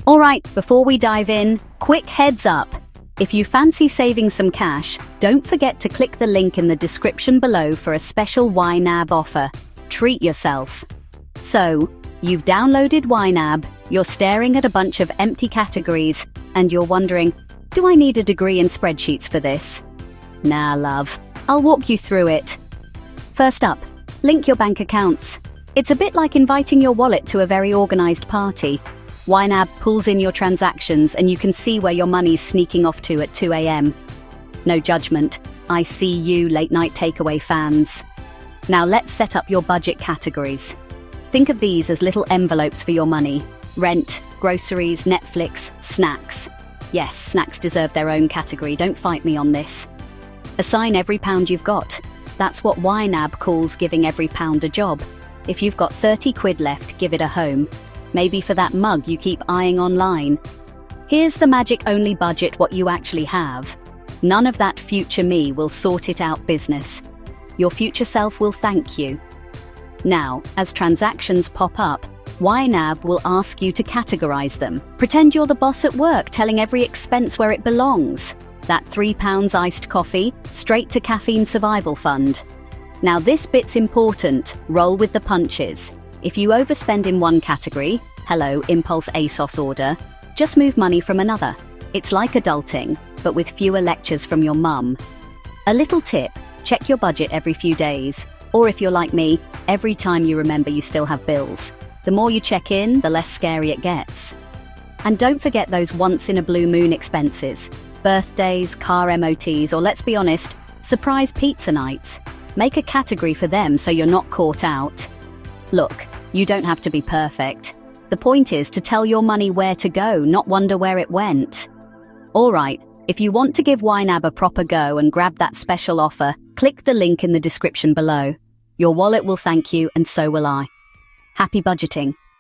Alright, before we dive in, quick heads up. If you fancy saving some cash, don't forget to click the link in the description below for a special YNAB offer. Treat yourself. So, you've downloaded YNAB, you're staring at a bunch of empty categories, and you're wondering, do I need a degree in spreadsheets for this? Nah, love. I'll walk you through it. First up, link your bank accounts. It's a bit like inviting your wallet to a very organized party. YNAB pulls in your transactions and you can see where your money's sneaking off to at 2 a.m. No judgment. I see you, late night takeaway fans. Now let's set up your budget categories. Think of these as little envelopes for your money. Rent, groceries, Netflix, snacks. Yes, snacks deserve their own category, don't fight me on this. Assign every pound you've got. That's what YNAB calls giving every pound a job. If you've got 30 quid left, give it a home. Maybe for that mug you keep eyeing online. Here's the magic-only budget what you actually have. None of that future me will sort it out business. Your future self will thank you. Now, as transactions pop up, YNAB will ask you to categorize them. Pretend you're the boss at work telling every expense where it belongs. That £3 iced coffee, straight to caffeine survival fund. Now this bit's important, roll with the punches. If you overspend in one category, hello, impulse ASOS order, just move money from another. It's like adulting, but with fewer lectures from your mum. A little tip, check your budget every few days. Or if you're like me, every time you remember you still have bills. The more you check in, the less scary it gets. And don't forget those once-in-a-blue-moon expenses. Birthdays, car MOTs, or let's be honest, surprise pizza nights. Make a category for them so you're not caught out. Look, you don't have to be perfect. The point is to tell your money where to go, not wonder where it went. Alright, if you want to give YNAB a proper go and grab that special offer, click the link in the description below. Your wallet will thank you and so will I. Happy budgeting.